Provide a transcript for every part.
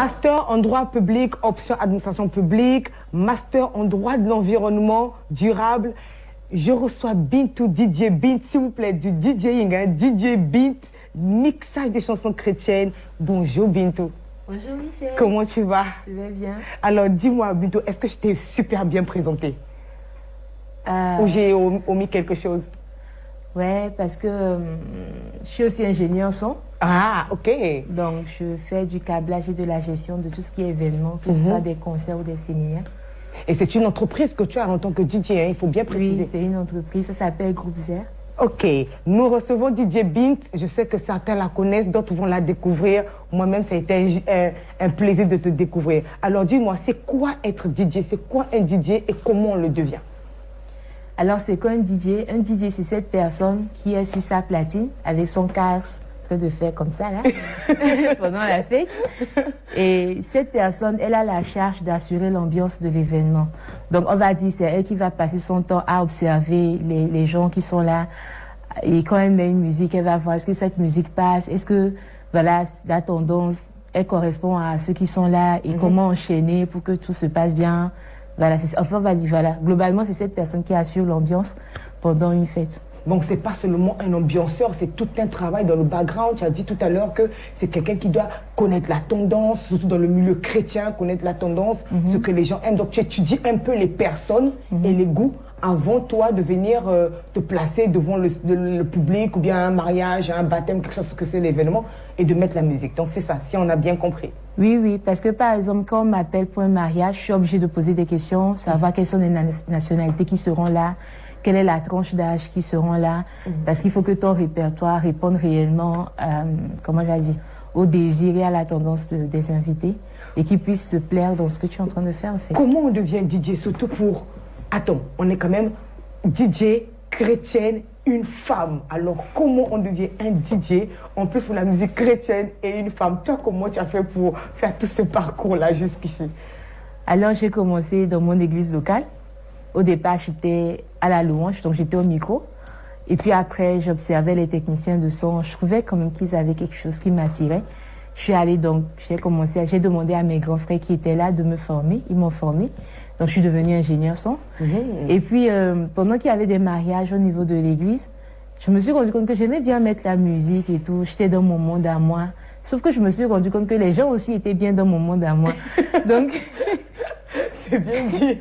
Master en droit public, option administration publique, master en droit de l'environnement durable. Je reçois Bintou, DJ Bint, s'il vous plaît, du DJing, hein, DJ Bint, mixage des chansons chrétiennes. Bonjour Bintou. Bonjour Michel. Comment tu vas? Je vais bien. Alors dis-moi Bintou, est-ce que je t'ai super bien présenté? Ou j'ai omis quelque chose? Ouais, parce que je suis aussi ingénieur son. Ah, ok. Donc, je fais du câblage et de la gestion de tout ce qui est événement, que ce soit des concerts ou des séminaires. Et c'est une entreprise que tu as en tant que DJ, hein, il faut bien préciser. Oui, c'est une entreprise, ça s'appelle Groupe Zer. Ok, nous recevons DJ Bint. Je sais que certains la connaissent, d'autres vont la découvrir. Moi-même, ça a été un plaisir de te découvrir. Alors dis-moi, c'est quoi être DJ? C'est quoi un DJ et comment on le devient? Alors, c'est quoi un DJ? Un DJ, c'est cette personne qui est sur sa platine avec son casque de faire comme ça, là, pendant la fête. Et cette personne, elle a la charge d'assurer l'ambiance de l'événement. Donc, on va dire, c'est elle qui va passer son temps à observer les gens qui sont là. Et quand elle met une musique, elle va voir est-ce que cette musique passe, est-ce que, voilà, la tendance, elle correspond à ceux qui sont là et comment enchaîner pour que tout se passe bien. Voilà, enfin, on va dire, voilà, globalement, c'est cette personne qui assure l'ambiance pendant une fête. Donc, ce n'est pas seulement un ambianceur, c'est tout un travail dans le background. Tu as dit tout à l'heure que c'est quelqu'un qui doit connaître la tendance, surtout dans le milieu chrétien, connaître la tendance, ce que les gens aiment. Donc, tu étudies un peu les personnes et les goûts avant, toi, de venir te placer devant le public ou bien un mariage, un baptême, quelque chose que c'est l'événement, et de mettre la musique. Donc, c'est ça, si on a bien compris. Oui, oui, parce que, par exemple, quand on m'appelle pour un mariage, je suis obligée de poser des questions, savoir quelles sont les nationalités qui seront là, quelle est la tranche d'âge qui seront là, parce qu'il faut que ton répertoire réponde réellement, comment je vais dire, au désir et à la tendance des invités et qu'ils puissent se plaire dans ce que tu es en train de faire, en fait. Comment on devient DJ, surtout pour... Attends, on est quand même DJ, chrétienne, une femme. Alors, comment on devient un DJ, en plus pour la musique chrétienne et une femme? Toi, comment tu as fait pour faire tout ce parcours-là jusqu'ici? Alors, j'ai commencé dans mon église locale. Au départ, j'étais à la louange, donc j'étais au micro. Et puis après, j'observais les techniciens de son. Je trouvais quand même qu'ils avaient quelque chose qui m'attirait. Je suis allée donc, j'ai demandé à mes grands frères qui étaient là de me former. Ils m'ont formée. Donc je suis devenue ingénieur son. Et puis, pendant qu'il y avait des mariages au niveau de l'église, je me suis rendu compte que j'aimais bien mettre la musique et tout. J'étais dans mon monde à moi. Sauf que je me suis rendu compte que les gens aussi étaient bien dans mon monde à moi. Donc... C'est bien dit.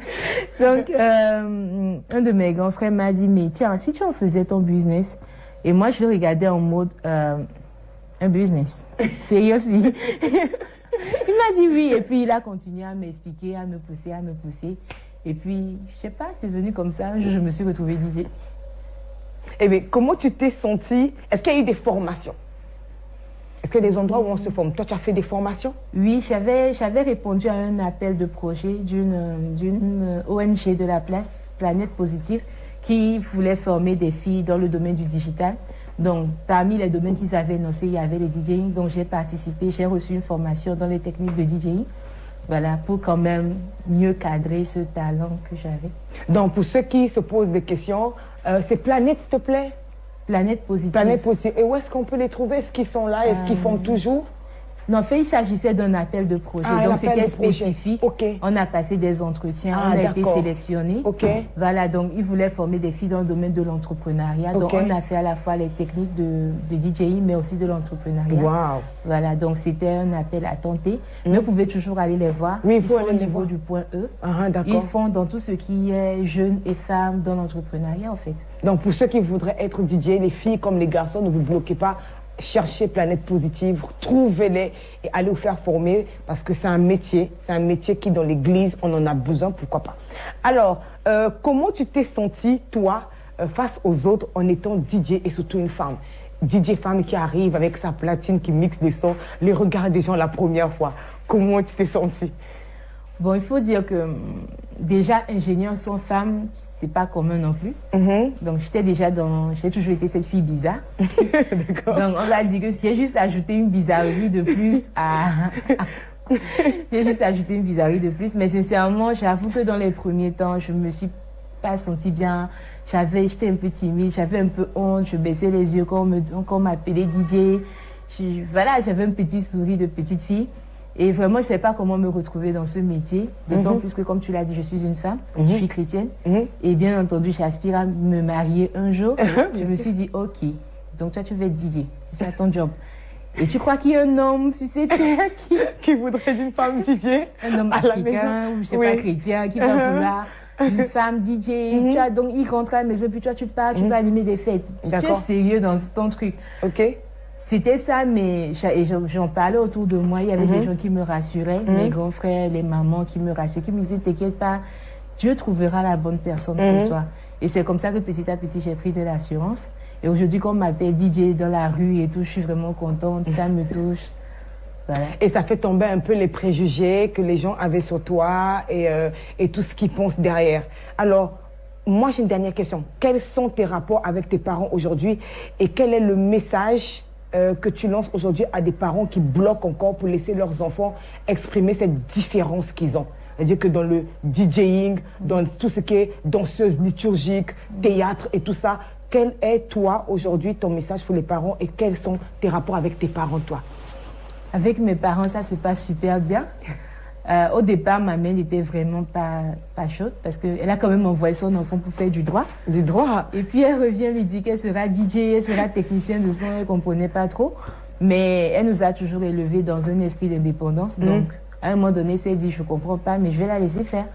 Donc, un de mes grands frères m'a dit, mais tiens, si tu en faisais ton business, et moi je le regardais en mode, un business, seriously. Il m'a dit oui, et puis il a continué à m'expliquer, à me pousser. Et puis, je sais pas, c'est venu comme ça, un jour je me suis retrouvée DJ. Eh bien, comment tu t'es sentie? Est-ce qu'il y a eu des formations? Est-ce qu'il y a des endroits où on se forme? Toi, tu as fait des formations? Oui, j'avais répondu à un appel de projet d'une ONG de la place, Planète Positive, qui voulait former des filles dans le domaine du digital. Donc, parmi les domaines qu'ils avaient énoncés, il y avait le DJing. Donc, j'ai participé, j'ai reçu une formation dans les techniques de DJing. Voilà, pour quand même mieux cadrer ce talent que j'avais. Donc, pour ceux qui se posent des questions, c'est Planète, s'il te plaît? Planète Positive. Planète Positive. Et où est-ce qu'on peut les trouver? Est-ce qu'ils sont là? Est-ce qu'ils forment toujours? Non, en fait, il s'agissait d'un appel de projet. Donc, c'était spécifique. On a passé des entretiens, on a été sélectionnés. Voilà, donc, ils voulaient former des filles dans le domaine de l'entrepreneuriat. Donc, on a fait à la fois les techniques de DJI, mais aussi de l'entrepreneuriat. Wow. Voilà, donc, c'était un appel à tenter. Mais vous pouvez toujours aller les voir. Oui, ils sont au niveau du point E. Ils font dans tout ce qui est jeunes et femmes dans l'entrepreneuriat, en fait. Donc, pour ceux qui voudraient être DJ, les filles comme les garçons, ne vous bloquez pas. Cherchez Planète Positive, trouvez-les et allez vous faire former parce que c'est un métier qui dans l'église, on en a besoin, pourquoi pas. Alors, comment tu t'es sentie, toi, face aux autres en étant DJ et surtout une femme? DJ femme qui arrive avec sa platine, qui mixe des sons, les regards des gens la première fois. Comment tu t'es sentie? Bon, il faut dire que déjà, ingénieur sans femme, c'est pas commun non plus. Donc, j'ai toujours été cette fille bizarre. Donc, on va dire que j'ai juste ajouté une bizarrerie de plus J'ai juste ajouté une bizarrerie de plus. Mais sincèrement, j'avoue que dans les premiers temps, je me suis pas sentie bien. J'étais un peu timide, j'avais un peu honte, je baissais les yeux quand on m'appelait DJ. Voilà, j'avais un petit sourire de petite fille. Et vraiment, je ne savais pas comment me retrouver dans ce métier. D'autant plus que, comme tu l'as dit, je suis une femme, je suis chrétienne. Et bien entendu, j'aspire à me marier un jour. Je me suis dit, OK, donc toi, tu veux être DJ. C'est ça ton job. Et tu crois qu'il y a un homme, si c'était qui voudrait d'une femme DJ? Un homme africain, ou je ne sais pas, chrétien, qui va vouloir une femme DJ. Tu as, donc, il rentre à la maison, puis toi, tu pars, tu vas animer des fêtes. Tu es sérieux dans ton truc. OK. C'était ça, mais j'en parlais autour de moi. Il y avait des gens qui me rassuraient, mes grands frères, les mamans qui me rassuraient, qui me disaient, t'inquiète pas, Dieu trouvera la bonne personne pour toi. Et c'est comme ça que petit à petit, j'ai pris de l'assurance. Et aujourd'hui, quand on m'appelle DJ dans la rue et tout, je suis vraiment contente, ça me touche. Voilà. Et ça fait tomber un peu les préjugés que les gens avaient sur toi et tout ce qu'ils pensent derrière. Alors, moi, j'ai une dernière question. Quels sont tes rapports avec tes parents aujourd'hui et quel est le message que tu lances aujourd'hui à des parents qui bloquent encore pour laisser leurs enfants exprimer cette différence qu'ils ont? C'est-à-dire que dans le DJing, dans tout ce qui est danseuse liturgique, théâtre et tout ça, quel est, toi, aujourd'hui, ton message pour les parents et quels sont tes rapports avec tes parents, toi? Avec mes parents, ça se passe super bien. Au départ, ma mère n'était vraiment pas chaude parce qu'elle a quand même envoyé son enfant pour faire du droit. Du droit? Et puis elle revient, lui dit qu'elle sera DJ, elle sera technicienne de son, elle ne comprenait pas trop. Mais elle nous a toujours élevés dans un esprit d'indépendance. Donc, à un moment donné, elle s'est dit, je ne comprends pas, mais je vais la laisser faire.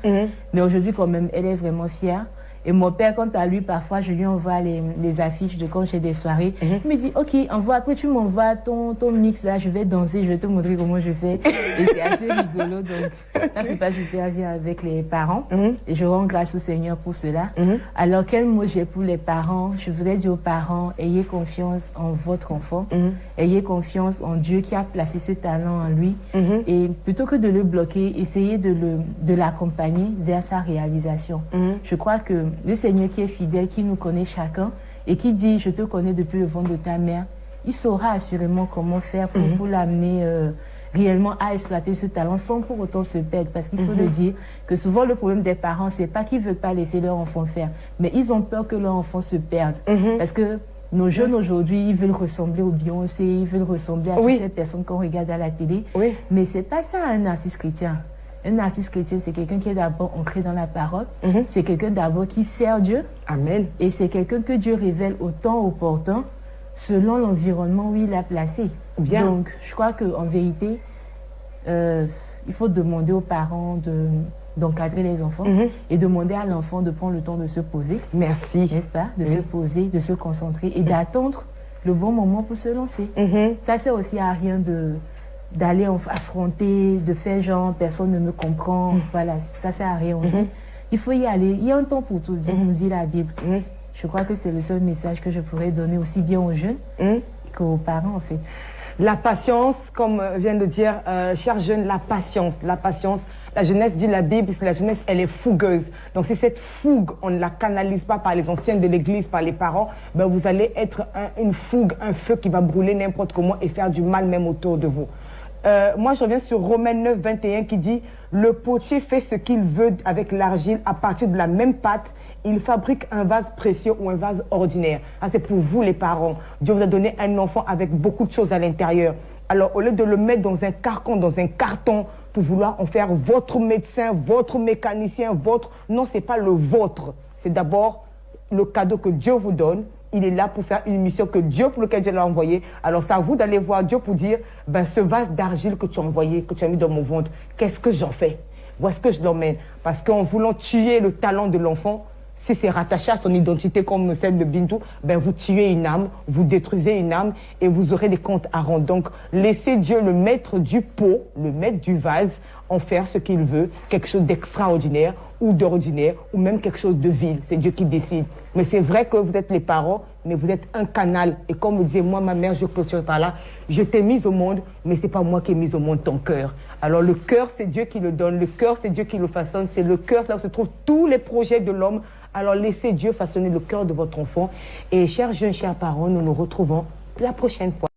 Mais aujourd'hui, quand même, elle est vraiment fière. Et mon père, quant à lui, parfois, je lui envoie les affiches de quand j'ai des soirées. Il me dit, OK, après tu m'envoies ton mix là, je vais danser, je vais te montrer comment je fais. Et c'est assez rigolo. Donc, ça se passe super bien avec les parents. Et je rends grâce au Seigneur pour cela. Alors, quel mot j'ai pour les parents? Je voudrais dire aux parents, ayez confiance en votre enfant. Ayez confiance en Dieu qui a placé ce talent en lui. Et plutôt que de le bloquer, essayez de l'accompagner vers sa réalisation. Je crois que le Seigneur qui est fidèle, qui nous connaît chacun et qui dit « je te connais depuis le ventre de ta mère », il saura assurément comment faire pour l'amener réellement à exploiter ce talent sans pour autant se perdre. Parce qu'il faut le dire que souvent le problème des parents, c'est pas qu'ils ne veulent pas laisser leur enfant faire, mais ils ont peur que leur enfant se perde. Parce que nos jeunes aujourd'hui, ils veulent ressembler aux Beyoncé, ils veulent ressembler à toutes ces personnes qu'on regarde à la télé. Mais c'est pas ça un artiste chrétien. Un artiste chrétien, c'est quelqu'un qui est d'abord ancré dans la parole. C'est quelqu'un d'abord qui sert Dieu. Amen. Et c'est quelqu'un que Dieu révèle au temps opportun, selon l'environnement où il l'a placé. Bien. Donc, je crois qu'en vérité, il faut demander aux parents d'encadrer les enfants et demander à l'enfant de prendre le temps de se poser. Merci. N'est-ce pas? De se poser, de se concentrer et d'attendre le bon moment pour se lancer. Ça sert aussi à rien d'aller affronter, de faire genre, personne ne me comprend. Voilà, ça sert à rien aussi. Il faut y aller. Il y a un temps pour tout, nous dit la Bible. Je crois que c'est le seul message que je pourrais donner aussi bien aux jeunes qu'aux parents, en fait. La patience, comme vient de dire, chers jeunes, la patience. La jeunesse, dit la Bible, la jeunesse, elle est fougueuse. Donc, si cette fougue, on ne la canalise pas par les anciens de l'église, par les parents, ben, vous allez être une fougue, un feu qui va brûler n'importe comment et faire du mal même autour de vous. Moi, je reviens sur Romains 9, 21 qui dit « Le potier fait ce qu'il veut avec l'argile à partir de la même pâte. Il fabrique un vase précieux ou un vase ordinaire. » Ça, c'est pour vous, les parents. Dieu vous a donné un enfant avec beaucoup de choses à l'intérieur. Alors, au lieu de le mettre dans un carcan, dans un carton, pour vouloir en faire votre médecin, votre mécanicien, votre... Non, ce n'est pas le vôtre. C'est d'abord le cadeau que Dieu vous donne. Il est là pour faire une mission pour laquelle Dieu l'a envoyé. Alors, c'est à vous d'aller voir Dieu pour dire, ben, ce vase d'argile que tu as envoyé, que tu as mis dans mon ventre, qu'est-ce que j'en fais? Où est-ce que je l'emmène? Parce qu'en voulant tuer le talent de l'enfant, si c'est rattaché à son identité comme celle de Bintou, ben vous tuez une âme, vous détruisez une âme et vous aurez des comptes à rendre. Donc, laissez Dieu, le maître du pot, le maître du vase, en faire ce qu'il veut, quelque chose d'extraordinaire ou d'ordinaire ou même quelque chose de vil. C'est Dieu qui décide. Mais c'est vrai que vous êtes les parents, mais vous êtes un canal. Et comme me disait moi, ma mère, je clôture par là, je t'ai mise au monde, mais c'est pas moi qui ai mis au monde ton cœur. Alors le cœur, c'est Dieu qui le donne. Le cœur, c'est Dieu qui le façonne. C'est le cœur, là où se trouvent tous les projets de l'homme. Alors laissez Dieu façonner le cœur de votre enfant. Et chers jeunes, chers parents, nous nous retrouvons la prochaine fois.